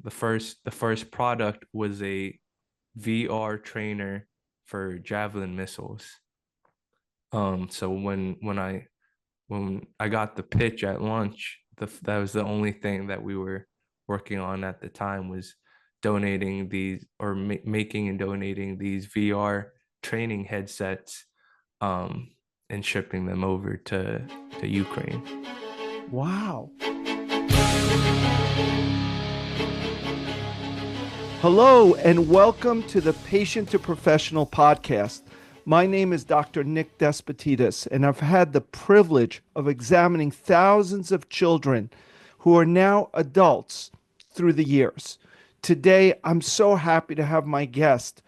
the first product was a VR trainer for javelin missiles. So when I got the pitch at lunch, that was the only thing that we were working on at the time, was donating these, or making and donating these VR training headsets, um, and shipping them over to Ukraine. Wow. Hello, and welcome to the Patient to Professional podcast. My name is Dr. Nick Despotidis, and I've had the privilege of examining thousands of children who are now adults through the years. Today, I'm so happy to have my guest,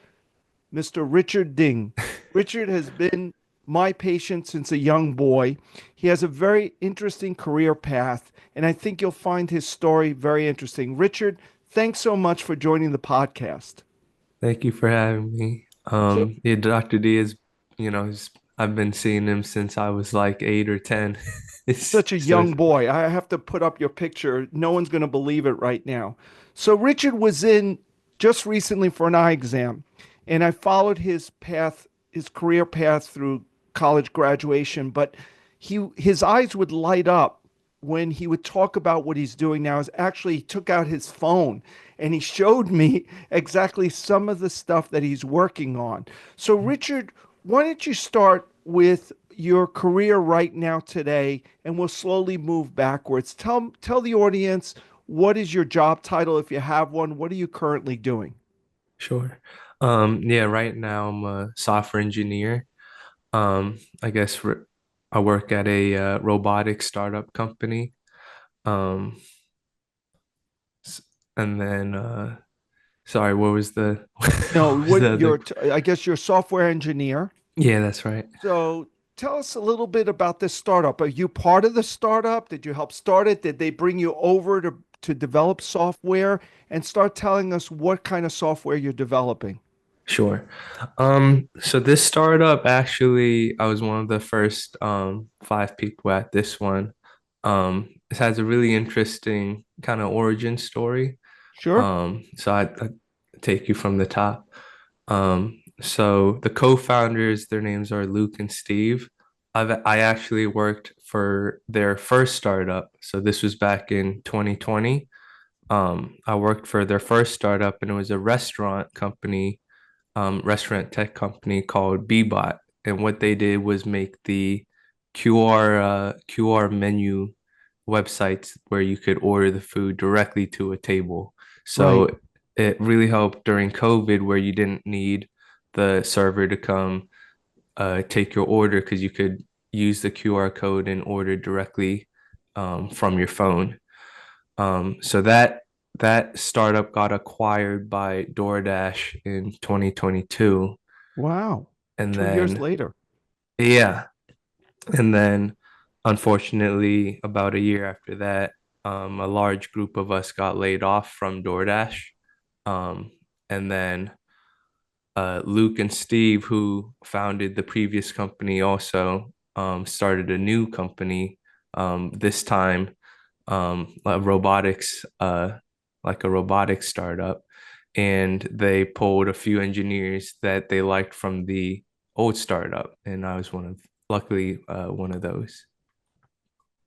Mr. Richard Deng. Richard has been my patient since a young boy. He has a very interesting career path, and I think you'll find his story very interesting. Richard, thanks so much for joining the podcast. Thank you for having me. So, Yeah, Dr. D is, I've been seeing him since I was like 8 or 10. such a So young boy. I have to put up your picture. No one's going to believe it right now. So, Richard was in just recently for an eye exam, and I followed his path, his career path through college graduation, but his eyes would light up when he would talk about what he's doing now. Is actually he took out his phone and he showed me exactly some of the stuff that he's working on. So, Richard, why don't you start with your career right now today, and we'll slowly move backwards. Tell the audience, what is your job title if you have one? What are you currently doing? sure. Yeah, right now I'm a software engineer. I guess I work at a robotics startup company. Um, s- and then sorry, what was the No, what was what the other? you're I guess you're a software engineer. Yeah, that's right. So tell us a little bit about this startup. Are you part of the startup? Did you help start it? Did they bring you over to develop software? And start telling us what kind of software you're developing. Sure. So this startup, actually, I was one of the first five people at this one. It has a really interesting kind of origin story. Sure. So I take you from the top. So the co-founders, their names are Luke and Steve. I actually worked for their first startup. So this was back in 2020. I worked for their first startup, and it was a restaurant tech company called Bbot. And what they did was make the QR menu websites where you could order the food directly to a table. Right. So it really helped during COVID, where you didn't need the server to come take your order, because you could use the QR code and order directly from your phone. So that startup got acquired by DoorDash in 2022. Wow. And 2 years then, later. yeah, and then unfortunately, about a year after that, a large group of us got laid off from DoorDash. Um, and then Luke and Steve, who founded the previous company, also started a new company, this time like a robotics startup, and they pulled a few engineers that they liked from the old startup, and I was luckily one of those.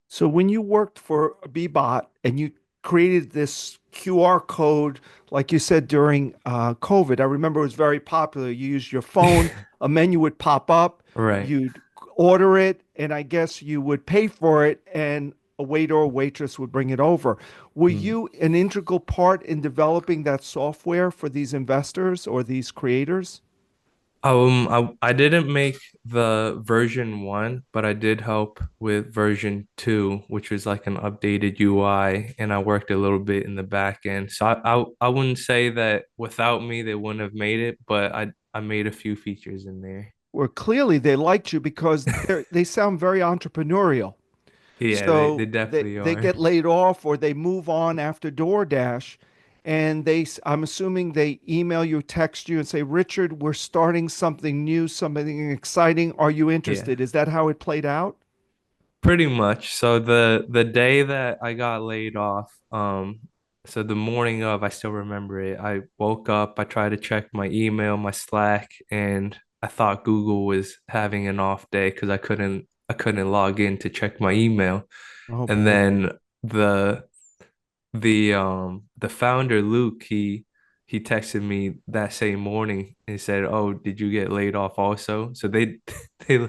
So when you worked for Bbot and you created this QR code, like you said during COVID, I remember it was very popular. You used your phone, a menu would pop up, Right. you'd order it, and I guess you would pay for it, and a waiter or waitress would bring it over. Were Mm. you an integral part in developing that software for these investors or these creators? I didn't make the version one, but I did help with version two, which was like an updated UI, and I worked a little bit in the back end. So I wouldn't say that without me they wouldn't have made it, but I made a few features in there. Well, clearly they liked you because they sound very entrepreneurial. Yeah, they So definitely they are. get laid off or they move on after DoorDash, and I'm assuming they email you, text you, and say, Richard, we're starting something new, something exciting. Are you Yeah. interested? Is that how it played out? Pretty much. So the day that I got laid off, so the morning of, I still remember it. I woke up, I tried to check my email, my Slack, and I thought Google was having an off day because I couldn't log in to check my email. Oh And boy. then the the founder Luke, he texted me that same morning and said, "Oh, did you get laid off also?" So they they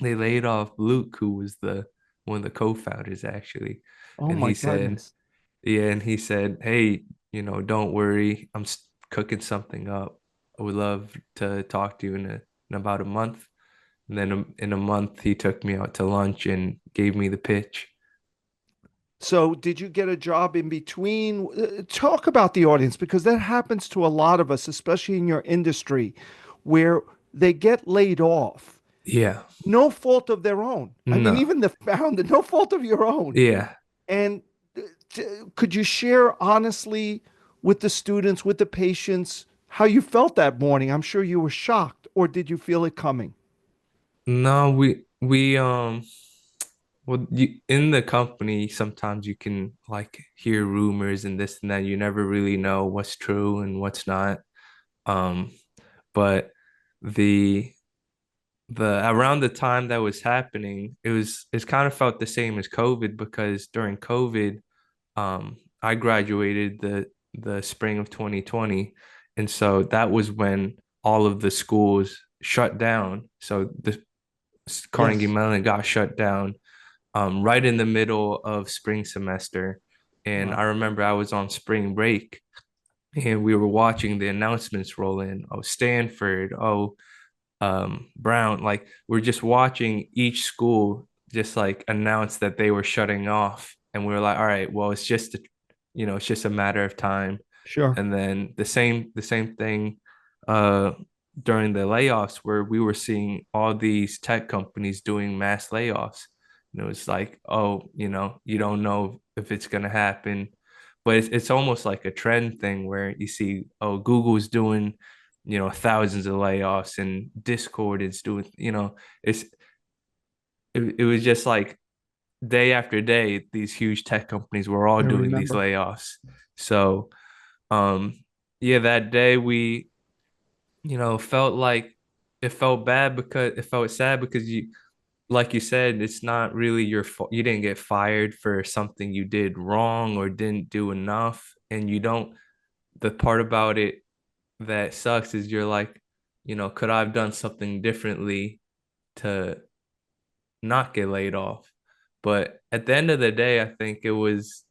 they laid off Luke, who was the one of the co-founders actually. Oh And my he said, goodness. yeah, and he said, "Hey, don't worry. Cooking something up. I would love to talk to you in about a month." And then in a month, he took me out to lunch and gave me the pitch. So, did you get a job in between? Talk about the audience because that happens to a lot of us, especially in your industry, where they get laid off. Yeah. No fault of their own. I mean, No. even the founder, no fault of your own. Yeah. And uh, could you share honestly with the students, with the patients, how you felt that morning? I'm sure you were shocked, or did you feel it coming? No, we well, in the company sometimes you can like hear rumors and this and that. You never really know what's true and what's not. Um, but the the around the time that was happening, it's kind of felt the same as COVID because during COVID, I graduated the spring of 2020, and so that was when all of the schools shut down. So the Carnegie Yes. Mellon got shut down right in the middle of spring semester. And I Wow. remember I was on spring break and we were watching the announcements roll in. Oh, Stanford, oh, Brown. Like we're just watching each school just like announce that they were shutting off. And we were like, all right, well, it's just a matter of time. Sure. And then the same thing uh during the layoffs where we were seeing all these tech companies doing mass layoffs. And it was like, oh, you don't know if it's gonna happen. But it's almost like a trend thing where you see, oh, Google's doing, thousands of layoffs and Discord is doing, it was just like day after day, these huge tech companies were all I doing these remember. layoffs. So um, yeah, that day we, felt like it felt bad because it felt sad because like you said, it's not really your fault. You didn't get fired for something you did wrong or didn't do enough. And you don't, the part about it that sucks is you're like, could I have done something differently to not get laid off? But at the end of the day, I think it was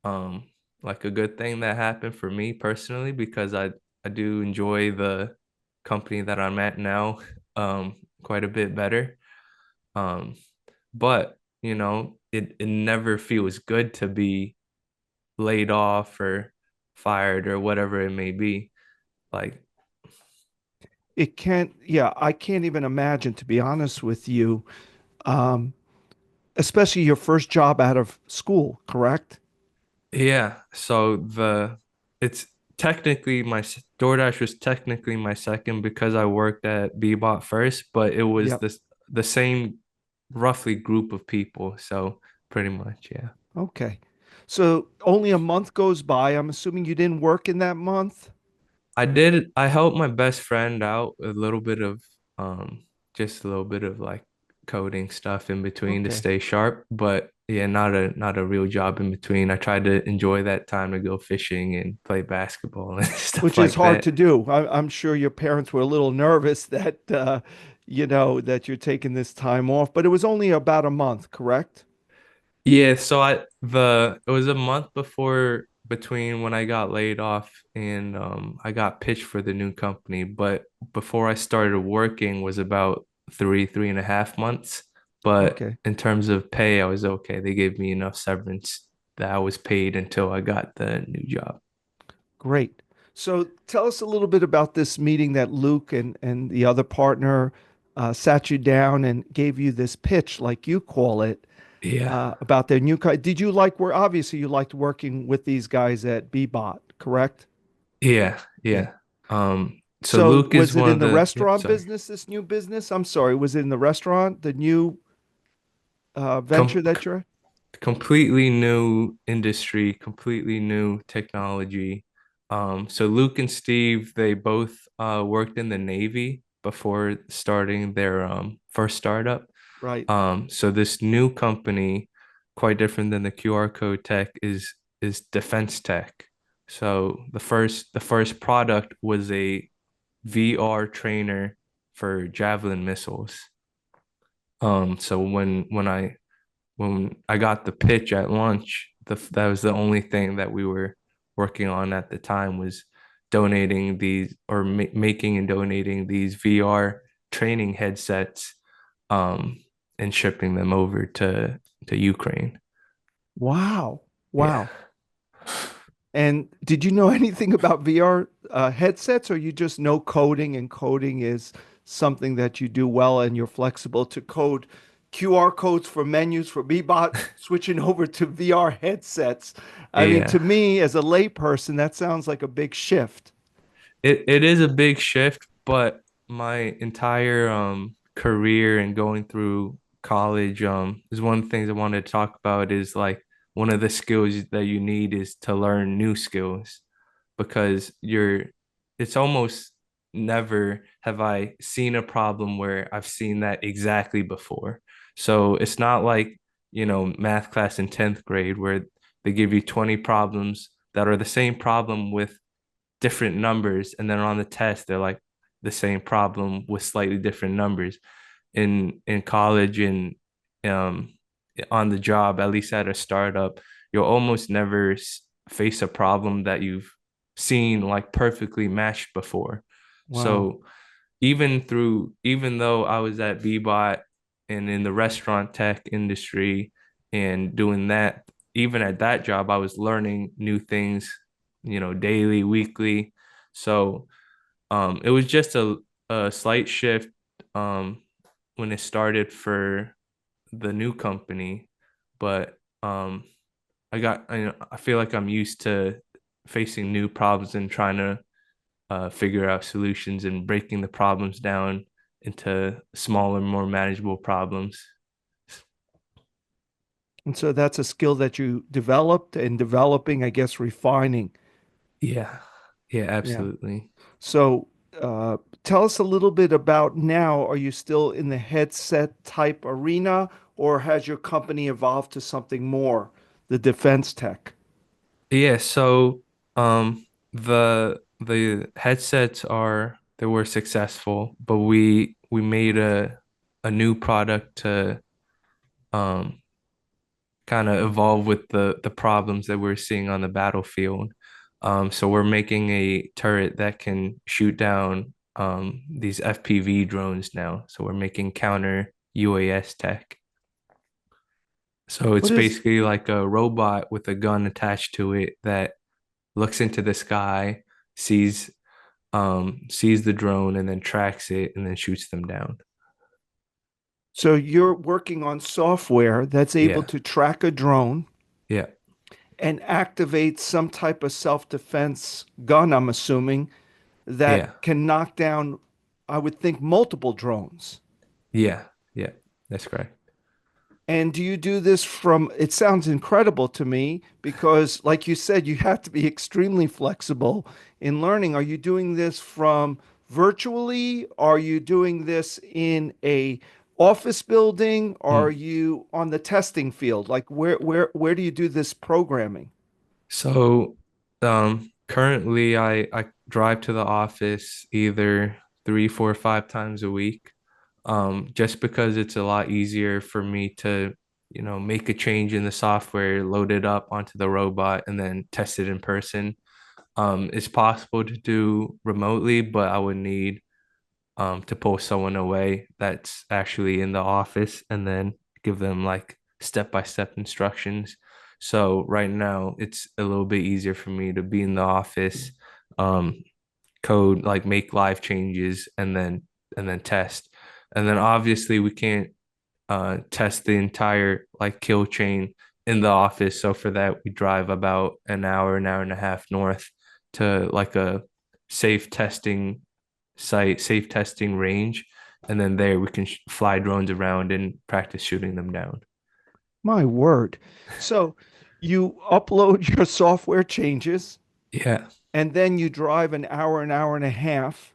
um like a good thing that happened for me personally because I do enjoy the company that I'm at now quite a bit better. Um but it never feels good to be laid off or fired or whatever it may be. Like It can't, yeah, I can't even imagine, to be honest with you, um, especially your first job out of school, correct? yeah, so the it's technically DoorDash was technically my second because I worked at Bebop first, but it was Yep. the same roughly group of people, so pretty much, yeah. Okay. So only a month goes by. I'm assuming you didn't work in that month. I helped my best friend out a little bit of just a little bit of like coding stuff in between to Okay. stay sharp, but yeah, not a real job in between. I tried to enjoy that time to go fishing and play basketball and stuff Which is like hard that. to do. I'm sure your parents were a little nervous that, that you're taking this time off, but it was only about a month, correct? Yeah, so it was a month before between when I got laid off and I got pitched for the new company, but before I started working was about 3.5 months. But Okay. in terms of pay, I was okay. They gave me enough severance that I was paid until I got the new job. Great. So tell us a little bit about this meeting that Luke and the other partner sat you down and gave you this pitch, like you call it, Yeah. about their new car. Did you like where obviously you liked working with these guys at Bebot, correct? Yeah, Yeah. yeah. So So Luke is was it one in of the the, yep, restaurant sorry. business, this new business? I'm sorry, was it in the restaurant, the new Com venture that you're at? completely new industry, completely new technology. So Luke and Steve, they both worked in the Navy before starting their first startup. Right. So this new company, quite different than the QR code tech, is defense tech. So the first product was a VR trainer for Javelin missiles. So when I got the pitch at lunch, that was the only thing that we were working on at the time was donating these or making and donating these VR training headsets, um, and shipping them over to Ukraine. Wow. Yeah. Wow. And did you know anything about VR headsets, or you just know coding, and coding is something that you do well and you're flexible to code QR codes for menus for Bebot, switching over to VR headsets? I mean, Yeah. to me, as a layperson, that sounds like a big shift. It is a big shift, but my entire career and going through college is one of the things I wanted to talk about is like one of the skills that you need is to learn new skills because it's almost never have I seen a problem where I've seen that exactly before. So it's not like, math class in 10th grade where they give you 20 problems that are the same problem with different numbers, and then on the test they're like the same problem with slightly different numbers. In college and um on the job, at least at a startup, you'll almost never face a problem that you've seen like perfectly matched before. Wow. So even though I was at Bbot and in the restaurant tech industry and doing that, even at that job, I was learning new things, daily, weekly. So it was just a slight shift when it started for the new company, but I feel like I'm used to facing new problems and trying to figure out solutions and breaking the problems down into smaller, more manageable problems. And so that's a skill that you developed and developing, I guess, refining. Yeah, yeah, Yeah. absolutely. So, tell us a little bit about now. Are you still in the headset type arena, or has your company evolved to something more, the defense tech? Yeah, so the headsets they were successful, but we made a new product to um kind of evolve with the problems that we're seeing on the battlefield. So we're making a turret that can shoot down these FPV drones now. So we're making counter UAS tech. So it's What is basically like a robot with a gun attached to it that looks into the sky, sees sees the drone and then tracks it and then shoots them down. so you're working on software that's able Yeah. to track a drone Yeah. and activate some type of self-defense gun, I'm assuming, that Yeah. can knock down, I would think, multiple drones. Yeah. Yeah. That's correct. And do you do this from, it sounds incredible to me because, like you said, you have to be extremely flexible in learning. Are you doing this from virtually? Are you doing this in a office building? Are Hmm. you on the testing field? Like where do you do this programming? So, currently I drive to the office either 3, 4, 5 times a week, just because it's a lot easier for me to, make a change in the software, load it up onto the robot, and then test it in person. It's possible to do remotely, but I would need to pull someone away that's actually in the office and then give them like step-by-step instructions. So right now it's a little bit easier for me to be in the office, um, code, like make live changes and then test. And then obviously we can't test the entire like kill chain in the office. So for that we drive about an hour and a half north to like a safe testing site, safe testing range, and then there we can fly drones around and practice shooting them down. My word. So you upload your software changes Yeah. and then you drive an hour and a half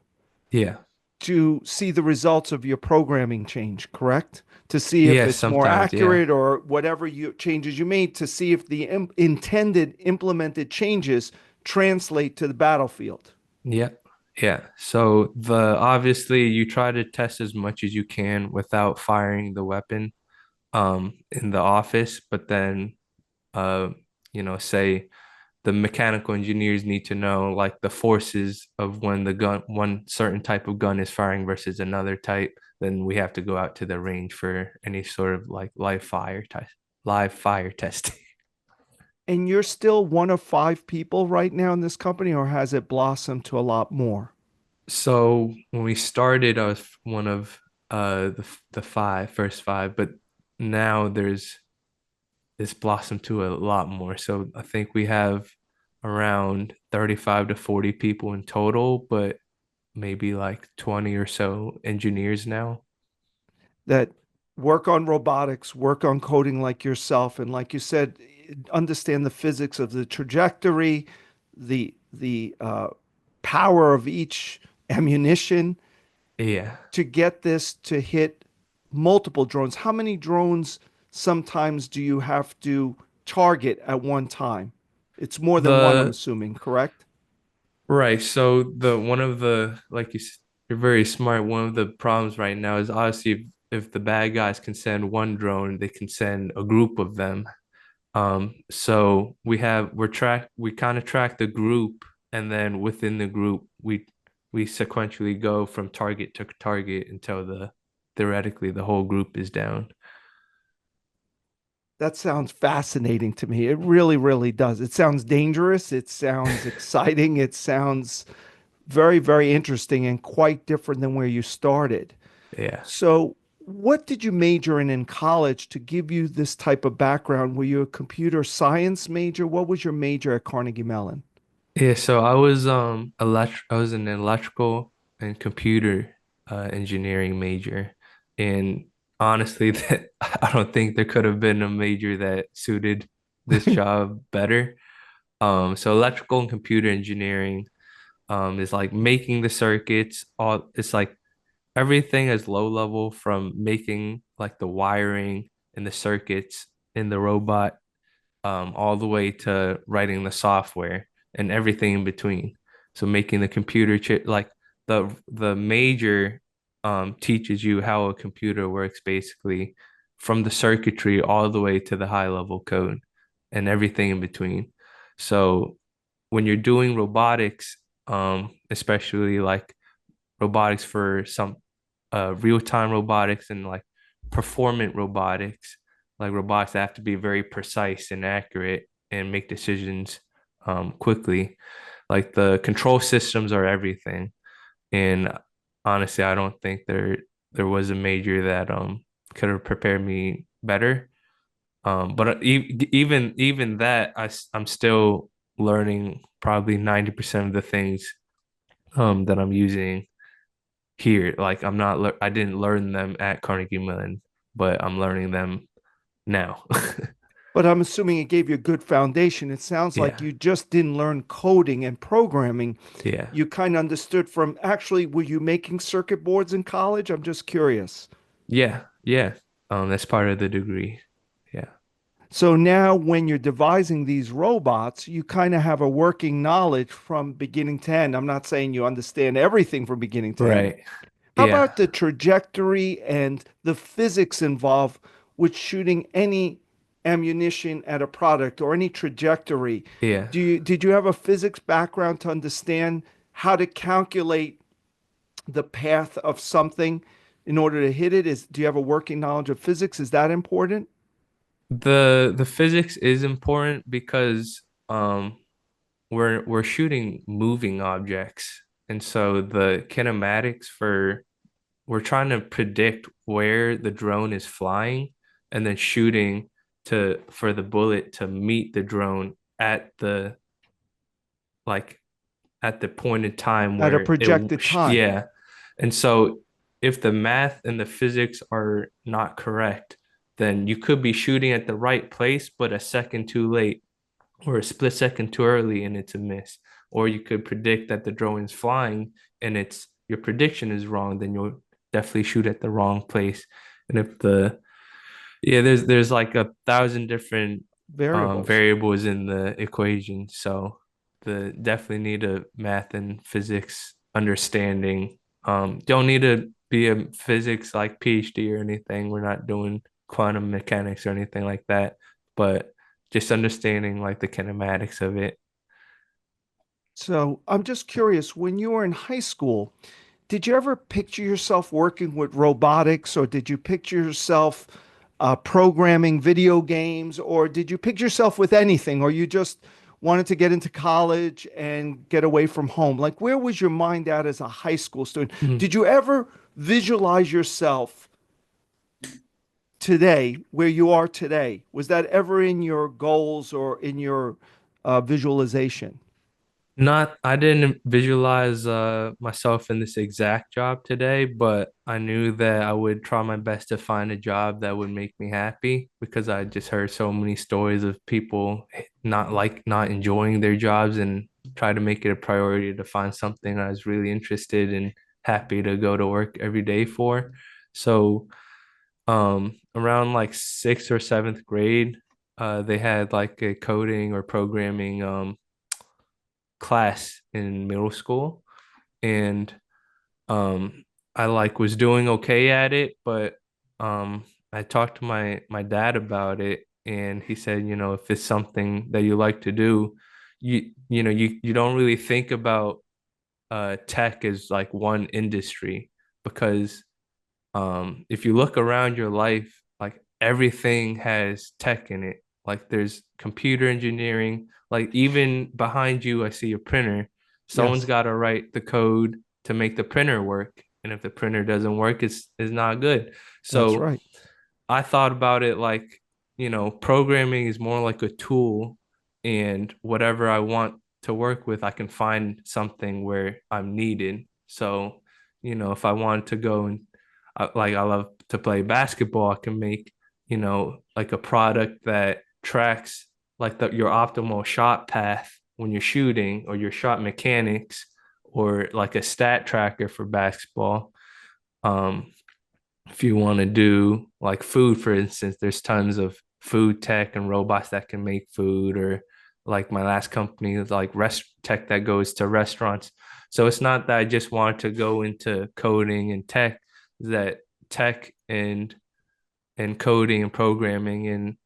Yeah. to see the results of your programming change, correct? To see if Yeah, it's more sometimes, yeah. accurate or whatever changes you made to see if the intended implemented changes translate to the battlefield. Yeah. Yeah. So the obviously you try to test as much as you can without firing the weapon in the office, but then uh say the mechanical engineers need to know like the forces of when the gun one certain type of gun is firing versus another type, then we have to go out to the range for any sort of like live fire testing. And you're still one of five people right now in this company, or has it blossomed to a lot more? So when we started, I was one of the first five, but now there's it's blossomed to a lot more. So I think we have around 35 to 40 people in total, but maybe like 20 or so engineers now. That work on robotics, work on coding like yourself, and like you said, understand the physics of the trajectory, the power of each ammunition Yeah. to get this to hit multiple drones. How many drones sometimes do you have to target at one time? It's more than one, I'm The assuming, correct? right. So the one of the like you're very smart. One of the problems right now is obviously if the bad guys can send one drone, they can send a group of them. So we kind of track the group, and then within the group we sequentially go from target to target until the theoretically the whole group is down. That sounds fascinating to me. It really, really does. It sounds dangerous. It sounds exciting. It sounds very, very interesting and quite different than where you started. Yeah. So, what did you major in college to give you this type of background? Were you a computer science major? What was your major at Carnegie Mellon? Yeah, so I was an electrical and computer engineering major. And honestly that I don't think there could have been a major that suited this job better. So electrical and computer engineering is like making the circuits, all it's like everything is low level from making like the wiring and the circuits in the robot all the way to writing the software and everything in between. So making the computer chip like the major teaches you how a computer works basically from the circuitry all the way to the high level code and everything in between. So when you're doing robotics, especially like robotics for some real-time robotics and like performant robotics, like robots that have to be very precise and accurate and make decisions quickly. Like the control systems are everything. And honestly, I don't think there was a major that could have prepared me better. But even that, I'm still learning probably 90% of the things that I'm using here. Like I didn't learn them at Carnegie Mellon, but I'm learning them now. But I'm assuming it gave you a good foundation. It sounds like Yeah. you just didn't learn coding and programming. Yeah. You kind of understood from actually, were you making circuit boards in college? I'm just curious. Yeah. Yeah. That's part of the degree. Yeah. So now, when you're devising these robots, you kind of have a working knowledge from beginning to end. I'm not saying you understand everything from beginning to end. Right. How Yeah. about the trajectory and the physics involved with shooting any ammunition at a product or any trajectory? Yeah. Did you have a physics background to understand how to calculate the path of something in order to hit it? Do you have a working knowledge of physics? Is that important? The physics is important because we're shooting moving objects. And so the kinematics for we're trying to predict where the drone is flying and then shooting to for the bullet to meet the drone at the like at the point in time At a where projected time. yeah. And so if the math and the physics are not correct, then you could be shooting at the right place, but a second too late or a split second too early and it's a miss. Or you could predict that the drone is flying and it's your prediction is wrong, then you'll definitely shoot at the wrong place. And if the yeah, there's like a thousand different Variables. variables in the equation. So the definitely need a math and physics understanding. Don't need to be a physics like PhD or anything. We're not doing quantum mechanics or anything like that, but just understanding like the kinematics of it. So I'm just curious, when you were in high school, did you ever picture yourself working with robotics, or did you picture yourself programming video games, or did you picture yourself with anything, or you just wanted to get into college and get away from home? Like, where was your mind at as a high school student? Mhm. Did you ever visualize yourself today, where you are today? Was that ever in your goals or in your visualization? Not, I didn't visualize myself in this exact job today, but I knew that I would try my best to find a job that would make me happy because I just heard so many stories of people not enjoying their jobs and try to make it a priority to find something I was really interested and happy to go to work every day for. So, around like sixth or seventh grade, they had like a coding or programming class in middle school and um I like was doing okay at it, but I talked to my dad about it and he said, you know, if it's something that you like to do, you don't really think about tech as like one industry because if you look around your life, like everything has tech in it. Like there's computer engineering, like even behind you, I see a printer. Someone's Yes, got to write the code to make the printer work. And if the printer doesn't work, it's not good. that's So right. I thought about it like, you know, programming is more like a tool, and whatever I want to work with, I can find something where I'm needed. So, you know, if I want to go and like I love to play basketball, I can make, you know, like a product that tracks like your optimal shot path when you're shooting or your shot mechanics or like a stat tracker for basketball. Um, if you want to do like food, for instance, there's tons of food tech and robots that can make food, or like my last company is like rest tech that goes to restaurants. So it's not that I just want to go into coding and tech, that tech and coding and programming and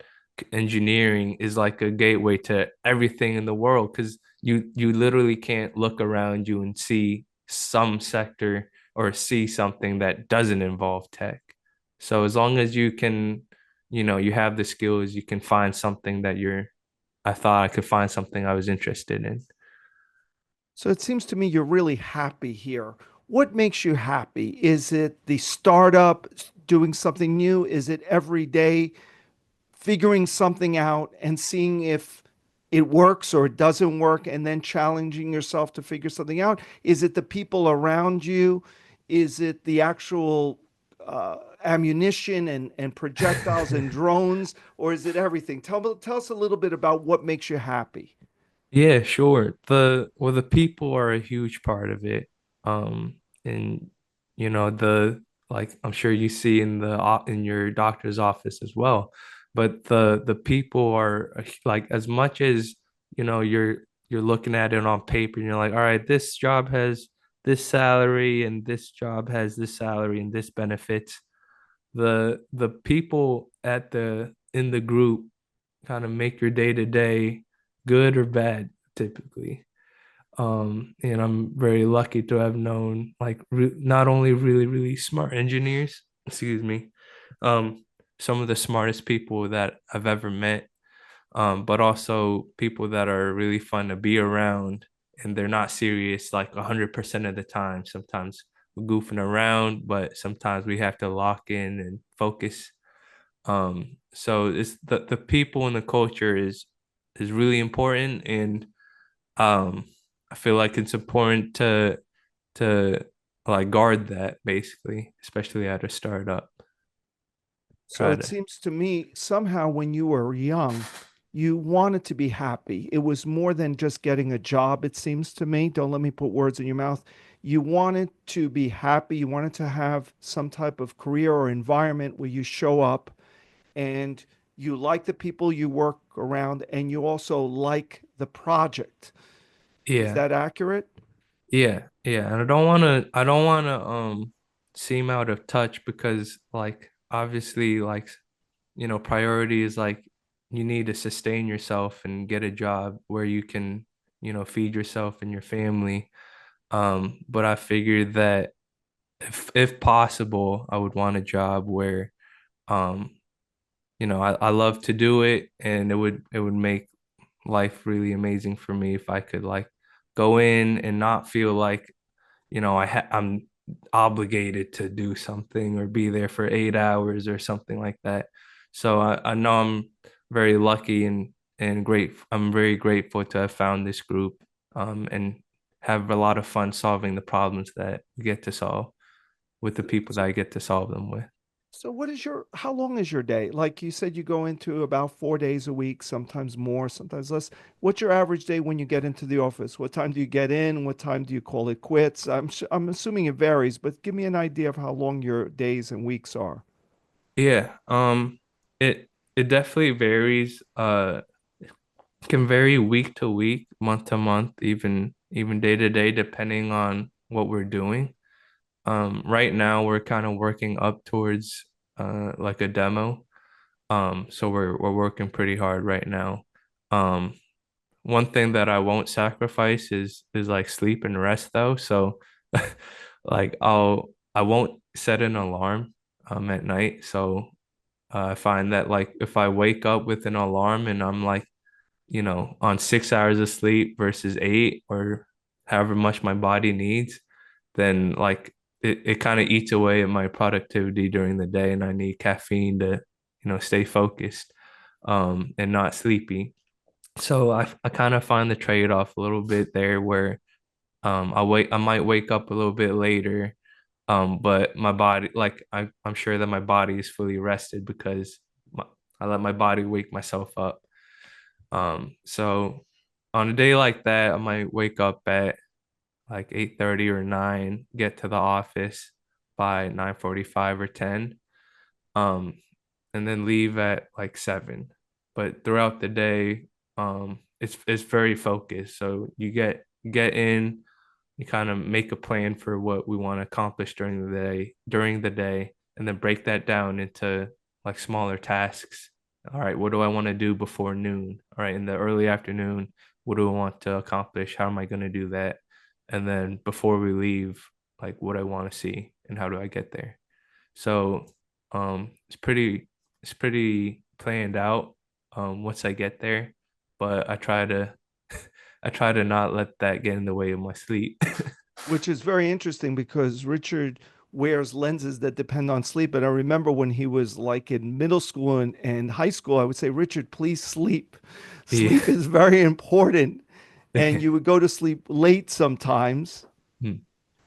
engineering is like a gateway to everything in the world because you literally can't look around you and see some sector or see something that doesn't involve tech. So as long as you can, you know, you have the skills, you can find something that I thought I could find something I was interested in. So it seems to me you're really happy here. What makes you happy? Is it the startup doing something new? Is it every day figuring something out and seeing if it works or it doesn't work and then challenging yourself to figure something out? Is it the people around you? Is it the actual ammunition and projectiles and drones? Or is it everything? Tell us a little bit about what makes you happy. Yeah, sure. The people are a huge part of it. And you know, the like I'm sure you see in in your doctor's office as well. But the people are like as much as, you know, you're looking at it on paper and you're like, all right, this job has this salary and this job has this salary and this benefits. The people at the in the group kind of make your day to day good or bad typically. And I'm very lucky to have known like not only really smart engineers, excuse me, um, some of the smartest people that I've ever met, but also people that are really fun to be around, and they're not serious like 100% of the time. Sometimes we're goofing around, but sometimes we have to lock in and focus. So it's the people and the culture is really important, and um, I feel like it's important to like guard that basically, especially at a startup. So try it to. seems to me somehow when you were young, you wanted to be happy. It was more than just getting a job, it seems to me. Don't let me put words in your mouth. You wanted to be happy. You wanted to have some type of career or environment where you show up and you like the people you work around and you also like the project. Is Yeah. that accurate? Yeah. And I don't wanna seem out of touch because like obviously like priority is like you need to sustain yourself and get a job where you can, feed yourself and your family. But I figured that if possible, I would want a job where um, I love to do it and it would make life really amazing for me if I could like go in and not feel like I'm obligated to do something or be there for 8 hours or something like that. So I know I'm very lucky and great. I'm very grateful to have found this group and have a lot of fun solving the problems that we get to solve with the people that So, I get to solve them with. so how long is your day? Like you said, you go into about 4 days a week, sometimes more, sometimes less. What's your average day when you get into the office? What time do you get in? What time do you call it quits? I'm assuming it varies, but give me an idea of how long your days and weeks are. Yeah, it definitely varies. Can vary week to week, month to month, even day to day, depending on what we're doing. Right now we're kind of working up towards like a demo. So we're working pretty hard right now. Um, one thing that I won't sacrifice is like sleep and rest though. So like I won't set an alarm at night. So I find that like if I wake up with an alarm and I'm like on 6 hours of sleep versus eight or however much my body needs, then like it kind of eats away at my productivity during the day and I need caffeine to, stay focused and not sleepy. So I kind of find the trade-off a little bit there where I might wake up a little bit later, but my body like I'm sure that my body is fully rested because my, I let my body wake myself up. So on a day like that, I might wake up at like 8:30 or 9, get to the office by 9:45 or 10, um, and then leave at like 7. But throughout the day, it's very focused. So you get in, you kind of make a plan for what we want to accomplish during the day, and then break that down into like smaller tasks. All right, what do I want to do before noon? All right, in the early afternoon, what do I want to accomplish? How am I going to do that? And then before we leave, like what I want to see and how do I get there? So it's pretty planned out once I get there, but I try to not let that get in the way of my sleep. Which is very interesting because Richard wears lenses that depend on sleep. And I remember when he was like in middle school and high school, I would say, Richard, please sleep. Yeah. Sleep is very important. And you would go to sleep late sometimes, Hmm.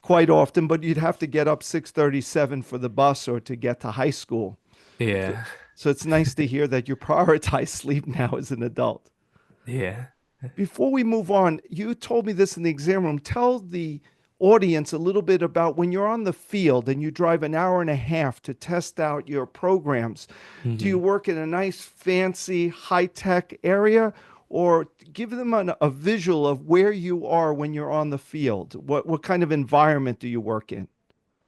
quite often, but you'd have to get up 6:37 for the bus or to get to high school. So, Yeah. so it's nice to hear that you prioritize sleep now as an adult. Yeah. Before we move on, you told me this in the exam room. Tell the audience a little bit about when you're on the field and you drive an hour and a half to test out your programs. Do you Hmm. work in a nice, fancy, high tech area? Or give them a visual of where you are when you're on the field. What kind of environment do you work in?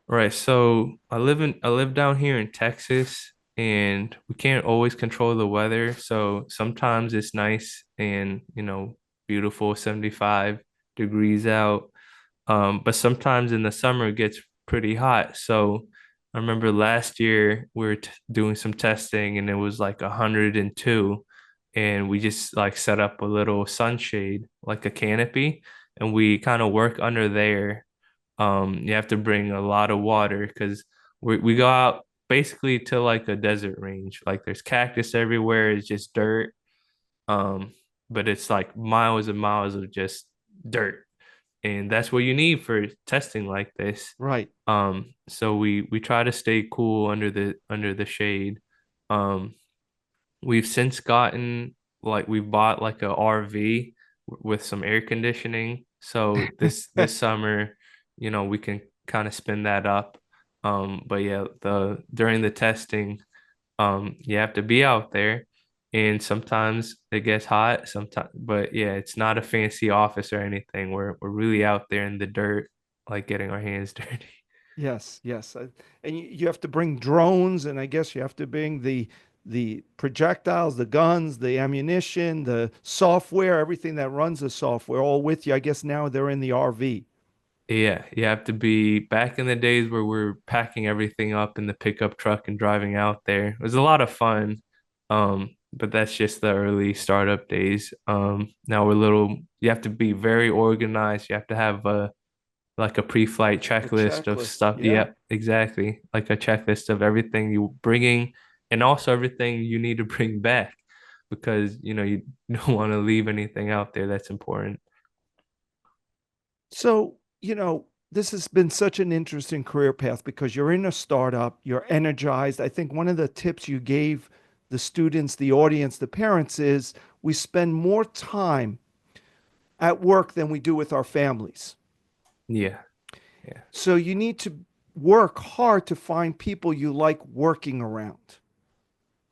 Right. So I live down here in Texas and we can't always control the weather. So sometimes it's nice and, beautiful 75 degrees out. But sometimes in the summer it gets pretty hot. So I remember last year we were doing some testing and it was like 102 and we just like set up a little sunshade, like a canopy, and we kind of work under there. You have to bring a lot of water because we go out basically to like a desert range. Like there's cactus everywhere, it's just dirt. Um, but it's like miles and miles of just dirt. And that's what you need for testing like this. Right. So we try to stay cool under the shade. Um, we've since gotten like we've bought like a RV with some air conditioning. So this summer, we can kind of spin that up. But yeah, the during the testing, you have to be out there, and sometimes it gets hot, sometimes, but yeah, it's not a fancy office or anything. We're really out there in the dirt, like getting our hands dirty. Yes, yes. And you have to bring drones, and I guess you have to bring the projectiles, the guns, the ammunition, the software, everything that runs the software, all with you. I guess now they're in the RV. Yeah, you have to be back in the days where we're packing everything up in the pickup truck and driving out there. It was a lot of fun. But that's just the early startup days. Now you have to be very organized. You have to have like a pre-flight A checklist of checklist. stuff. Yeah. Yep, exactly. Like a checklist of everything you bringing and also everything you need to bring back because you don't want to leave anything out there that's important. So, this has been such an interesting career path because you're in a startup, you're energized. I think one of the tips you gave the students, the audience, the parents is we spend more time at work than we do with our families. Yeah, yeah. So you need to work hard to find people you like working around.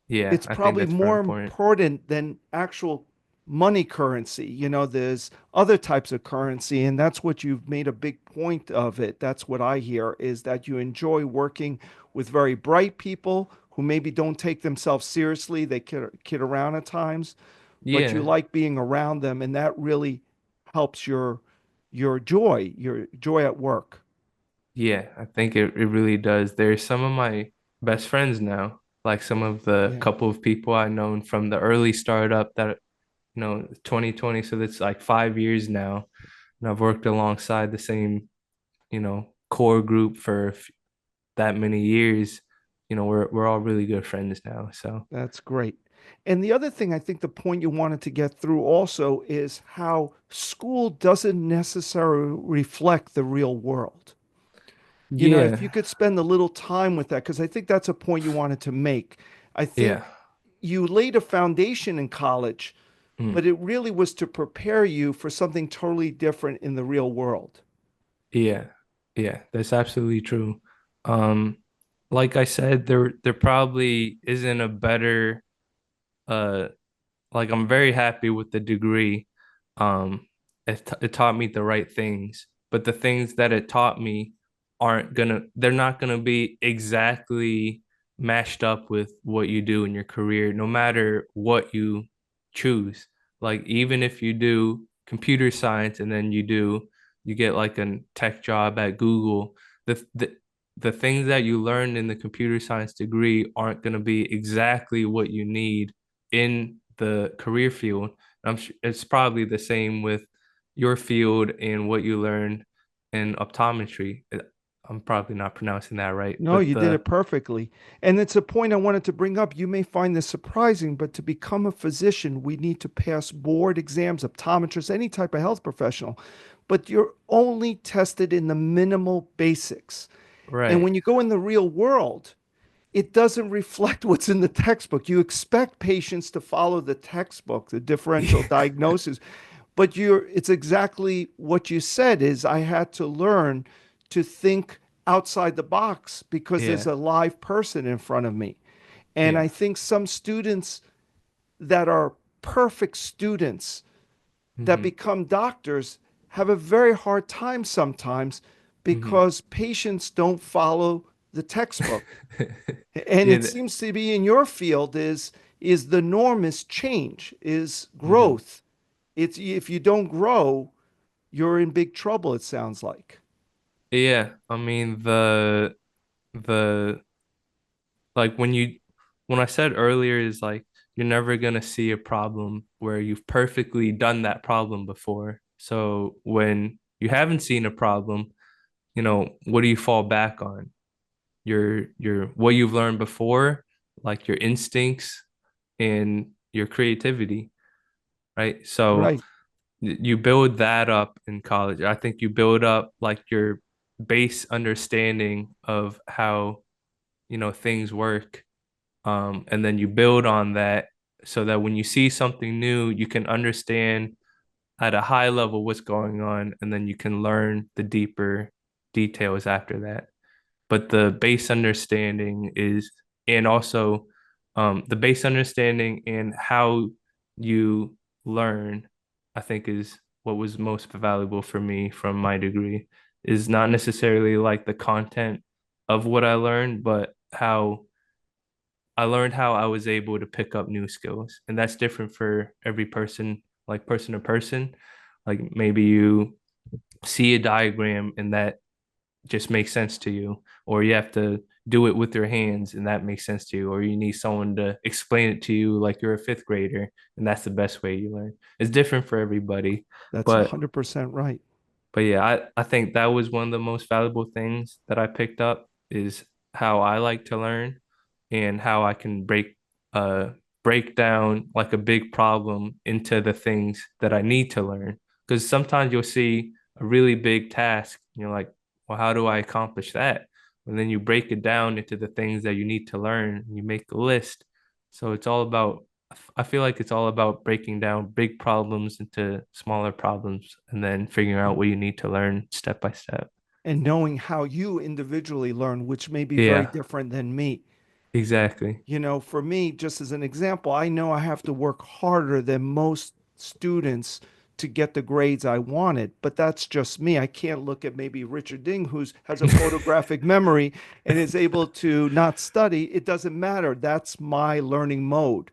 Yeah, It's I think probably that's very more important. important than actual money currency. There's other types of currency, and that's what you've made a big point of it. That's what I hear is that you enjoy working with very bright people who maybe don't take themselves seriously. They kid around at times, but you Yeah, like being around them, and that really helps your joy at work. yeah, I think it really does. There's some of my best friends now, like some of the Yeah, couple of people I known from the early startup that, 2020. So that's like 5 years now. And I've worked alongside the same, core group for that many years. We're all really good friends now. So that's great. And the other thing I think the point you wanted to get through also is how school doesn't necessarily reflect the real world. If you yeah, could spend a little time with that, because I think that's a point you wanted to make. I think yeah. you laid a foundation in college, Mm. but it really was to prepare you for something totally different in the real world. Yeah, yeah, that's absolutely true. Um, like I said, there probably isn't a better uh like I'm very happy with the degree. It taught me the right things, but the things that it taught me they're not gonna be exactly matched up with what you do in your career, no matter what you choose. Like even if you do computer science and then you get like a tech job at Google, the things that you learned in the computer science degree aren't going to be exactly what you need in the career field. I'm sure it's probably the same with your field and what you learned in optometry. I'm probably not pronouncing that right, No, but you did it perfectly. And it's a point I wanted to bring up. You may find this surprising, but to become a physician, we need to pass board exams, optometrists, any type of health professional. But you're only tested in the minimal basics. And right. when you go in the real world, it doesn't reflect what's in the textbook. You expect patients to follow the textbook, the differential diagnosis, but it's exactly what you said is I had to learn to think outside the box because there's Yeah. a live person in front of me. And Yeah. I think some students that are perfect students that Hmm. become doctors have a very hard time sometimes Hmm. because patients don't follow the textbook. And Yeah. it seems to be in your field is the norm is change, is Hmm. growth. It's if you don't grow, you're in big trouble, it sounds like. Yeah. I mean the like when I said earlier is like you're never gonna see a problem where you've perfectly done that problem before. So when you haven't seen a problem, what do you fall back on? Your what you've learned before, like your instincts and your creativity, right? So Right. you build that up in college. I think you build up like your base understanding of how, things work And then you build on that so that when you see something new, you can understand at a high level what's going on, and then you can learn the deeper details after that. But the base understanding is, and also the base understanding and how you learn, I think is what was most valuable for me from my degree, is not necessarily like the content of what I learned, but how I learned how I was able to pick up new skills. And that's different for every person, like person to person. Like maybe you see a diagram and that just makes sense to you, or you have to do it with your hands and that makes sense to you, or you need someone to explain it to you like you're a fifth grader and that's the best way you learn. It's different for everybody. That's But 100% right. yeah, I think that was one of the most valuable things that I picked up is how I like to learn and how I can uh break down like a big problem into the things that I need to learn. Because sometimes you'll see a really big task and you're like, well, how do I accomplish that? And then you break it down into the things that you need to learn. You make a list. So it's all about, I feel like it's all about breaking down big problems into smaller problems and then figuring out what you need to learn step by step. And knowing how you individually learn, which may be very Yeah, different than me. exactly. You know, for me, just as an example, I know I have to work harder than most students to get the grades I wanted, but that's just me. I can't look at maybe Richard Ding, who has a photographic memory and is able to not study. It doesn't matter. That's my learning mode.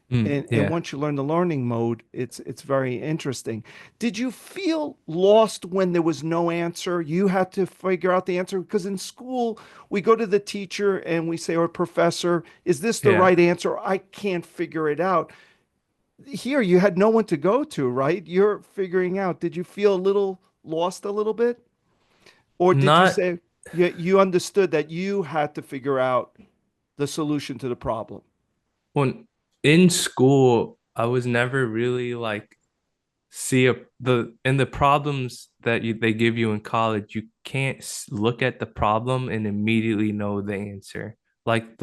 And Yeah. once you learn the learning mode, it's very interesting. Did you feel lost when there was no answer? You had to figure out the answer because in school we go to the teacher and we say, or professor, is this the Yeah. right answer? I can't figure it out. Here you had no one to go to, right? You're figuring out. Did you feel a little lost a little bit? Or did you Not say you understood that you had to figure out the solution to the problem? when in school, I was never really like see the in the problems that they give you in college, you can't look at the problem and immediately know the answer. Like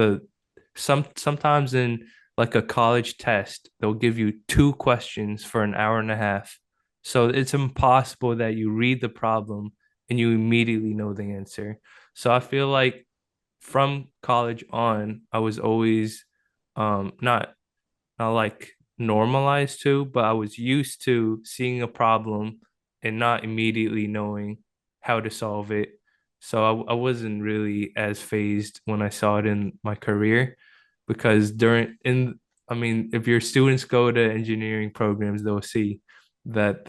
sometimes in like a college test, they'll give you two questions for an hour and a half. So it's impossible that you read the problem and you immediately know the answer. So I feel like from college on, I was always not like normalized to, but I was used to seeing a problem and not immediately knowing how to solve it. So I wasn't really as phased when I saw it in my career because I mean, if your students go to engineering programs, they'll see that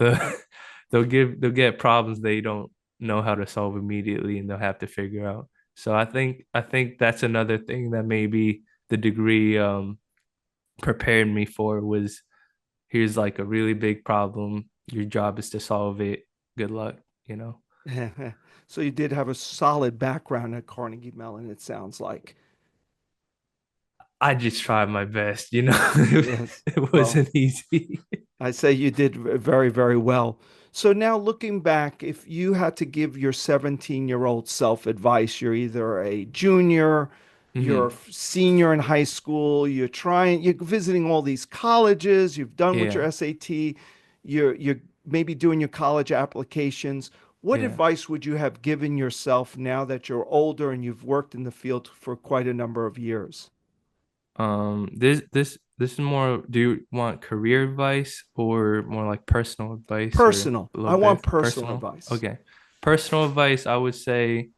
they'll get problems they don't know how to solve immediately and they'll have to figure out. So I think that's another thing that maybe the degree prepared me for was here's like a really big problem. Your job is to solve it. Good luck, you know. So you did have a solid background at Carnegie Mellon, it sounds like. I just tried my best, you know. Yes. It Well, wasn't easy. I say you did very, very well. So now looking back, if you had to give your 17-year-old self advice, you're either a junior, you're a Hmm. senior in high school, you're visiting all these colleges, you've done with your Yeah, SAT, you're maybe doing your college applications. What yeah. advice would you have given yourself now that you're older and you've worked in the field for quite a number of years? This is more. Do you want career advice or more like personal advice or Personal. a I little want bit personal personal? advice. Okay, personal advice. I would say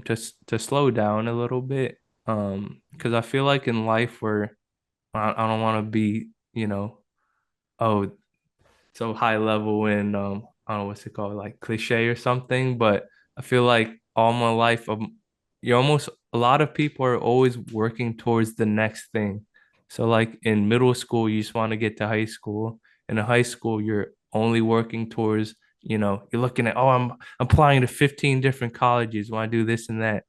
just to slow down a little bit because I feel like in life where I don't want to be oh so high level and I don't know what's it called, like cliche or something, but I feel like all my life you almost a lot of people are always working towards the next thing. So like in middle school, you just want to get to high school. In high school, you're only working towards, you're looking at, oh, I'm applying to 15 different colleges, want to do this and that.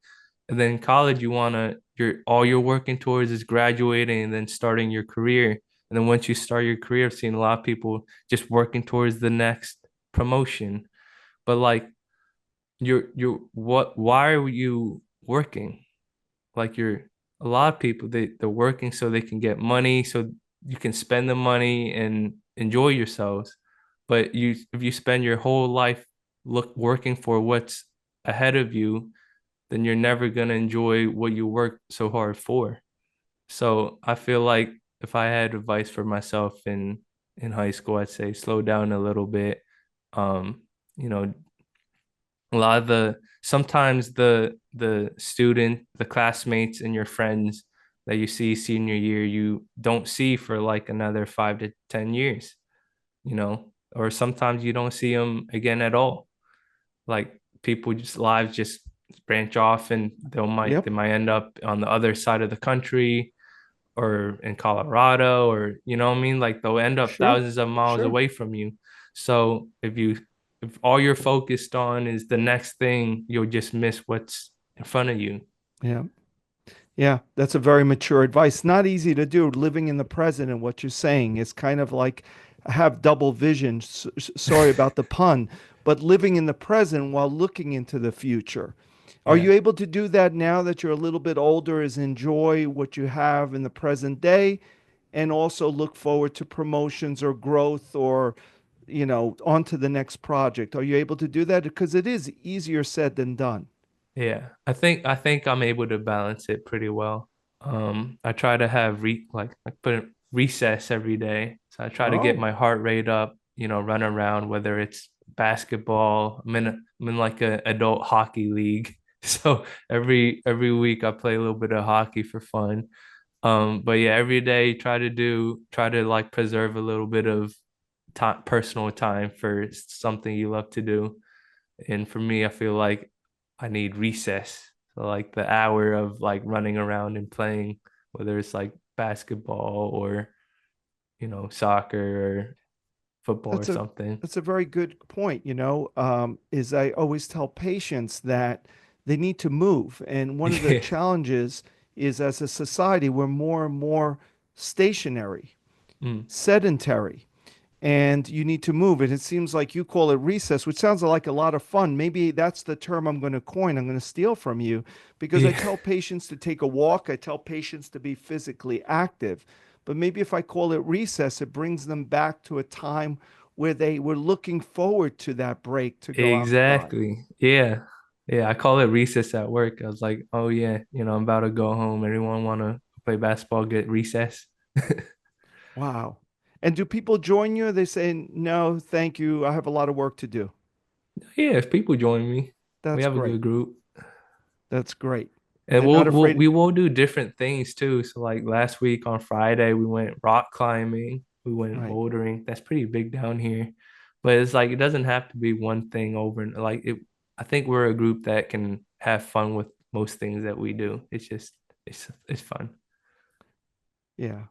And then in college, you're working towards is graduating and then starting your career. And then once you start your career, I've seen a lot of people just working towards the next promotion. But like why are you working? Like a lot of people they're working so they can get money, so you can spend the money and enjoy yourselves. But you if you spend your whole life working for what's ahead of you, then you're never gonna enjoy what you worked so hard for. So I feel like if I had advice for myself in high school, I'd say slow down a little bit. Um, you know, a lot of the sometimes the student, the classmates and your friends that you see senior year, you don't see for like another 5 to 10 years, or sometimes you don't see them again at all. Like people just lives just branch off and Yep, they might end up on the other side of the country or in Colorado or you know what I mean? Like they'll end up sure, thousands of miles sure. away from you. So if all you're focused on is the next thing, you'll just miss what's in front of you. Yeah. Yeah, that's a very mature advice. Not easy to do, living in the present and what you're saying. It's kind of like I have double vision. Sorry about the pun, but living in the present while looking into the future. Are Yeah. you able to do that now that you're a little bit older, is enjoy what you have in the present day and also look forward to promotions or growth or, on to the next project? Are you able to do that? Because it is easier said than done. Yeah. I think I'm able to balance it pretty well. I try to have I put in recess every day. So I try to get Oh, my heart rate up, run around, whether it's basketball. I'm in like a adult hockey league. So every week I play a little bit of hockey for fun. But yeah, every day try to like preserve a little bit of time, personal time for something you love to do. And for me, I feel like I need recess. So like the hour of like running around and playing, whether it's like basketball or, soccer or football or That's a something. that's a very good point, is I always tell patients that they need to move. And one of the Yeah, challenges is as a society, we're more and more stationary, mm, sedentary, and you need to move. And it seems like you call it recess, which sounds like a lot of fun. Maybe that's the term I'm going to coin. I'm going to steal from you because I yeah, tell patients to take a walk. I tell patients to be physically active. But maybe if I call it recess, it brings them back to a time where they were looking forward to that break to go outside. exactly. Yeah. Yeah, I call it recess at work. I was like, oh yeah, I'm about to go home. Everyone want to play basketball, get recess. Wow. And do people join you? They say, no, thank you. I have a lot of work to do. Yeah, if people join me, we That's have a great. good group. That's great. And They're not we afraid. will do different things too. So like last week on Friday, we went rock climbing, we went Right. bouldering. That's pretty big down here. But it's like it doesn't have to be one thing over and like it I think we're a group that can have fun with most things that we do. It's just it's fun. Yeah.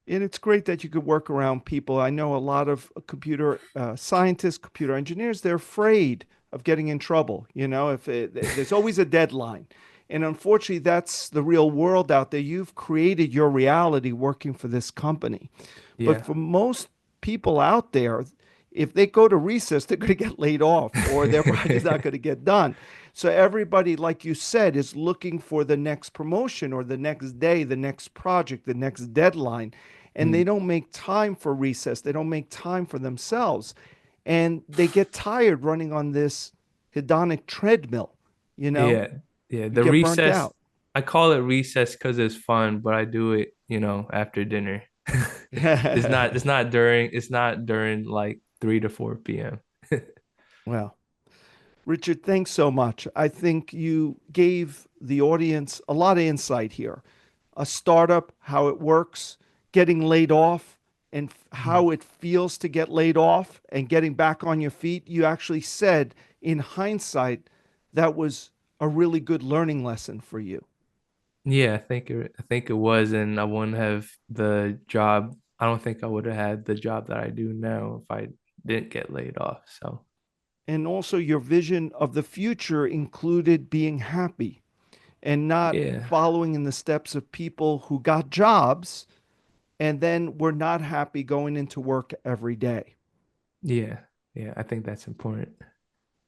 And it's great that you could work around people. I know a lot of computer scientists, computer engineers, they're afraid of getting in trouble. If there's always a deadline. And unfortunately, that's the real world out there. You've created your reality working for this company. But Yeah. for most people out there, if they go to recess, they're going to get laid off or their project's not going to get done. So everybody, like you said, is looking for the next promotion or the next day, the next project, the next deadline. And they Mm. don't make time for recess. They don't make time for themselves. And they get tired running on this hedonic treadmill, you know? Yeah. Yeah. You The get burnt recess, out. I call it recess because it's fun, but I do it, after dinner. It's not during like 3 to 4 p.m. Well, Richard, thanks so much. I think you gave the audience a lot of insight here. A startup, how it works, getting laid off, and Mm. how it feels to get laid off and getting back on your feet. You actually said, in hindsight, that was a really good learning lesson for you. Yeah, I think it was, and I wouldn't have the job. I don't think I would have had the job that I do now if I didn't get laid off. So And also, your vision of the future included being happy and not yeah, following in the steps of people who got jobs and then were not happy going into work every day. yeah, yeah. I think that's important.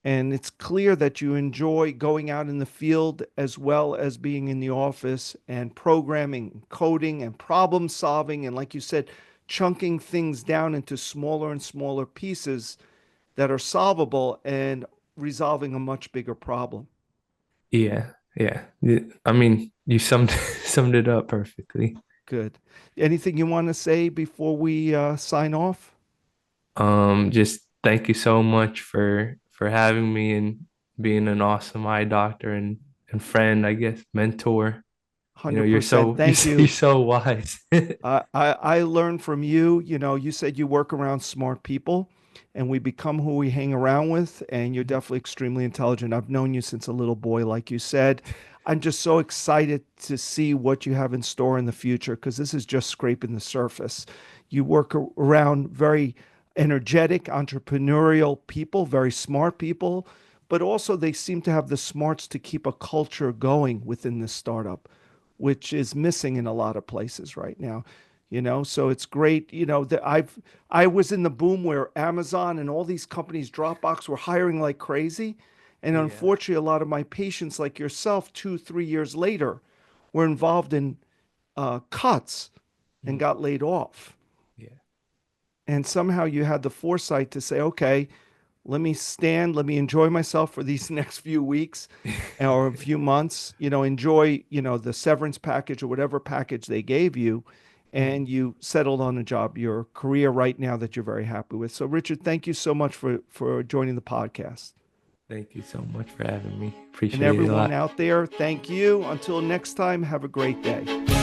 And it's clear that you enjoy going out in the field as well as being in the office and programming, coding, and problem solving. And like you said, chunking things down into smaller and smaller pieces that are solvable and resolving a much bigger problem. Yeah, yeah. I mean, you summed summed it up perfectly. Good. Anything you want to say before we sign off? Just thank you so much for having me and being an awesome eye doctor and friend, I guess, mentor. You know, 100%. Thank you're you. so wise. I learned from you. You know, you said you work around smart people and we become who we hang around with. And you're definitely extremely intelligent. I've known you since a little boy, like you said. I'm just so excited to see what you have in store in the future because this is just scraping the surface. You work around very energetic, entrepreneurial people, very smart people, but also they seem to have the smarts to keep a culture going within this startup, which is missing in a lot of places right now. So it's great, that I was in the boom where Amazon and all these companies, Dropbox, were hiring like crazy. And Yeah. unfortunately, a lot of my patients, like yourself, 2, 3 years later, were involved in cuts and Mm. got laid off. Yeah. And somehow you had the foresight to say, okay, let me enjoy myself for these next few weeks or a few months, enjoy, the severance package or whatever package they gave you. Mm. And you settled on a job, your career right now that you're very happy with. So, Richard, thank you so much for joining the podcast. Thank you so much for having me. And Appreciate it a everyone lot. out there, thank you. Until next time, have a great day.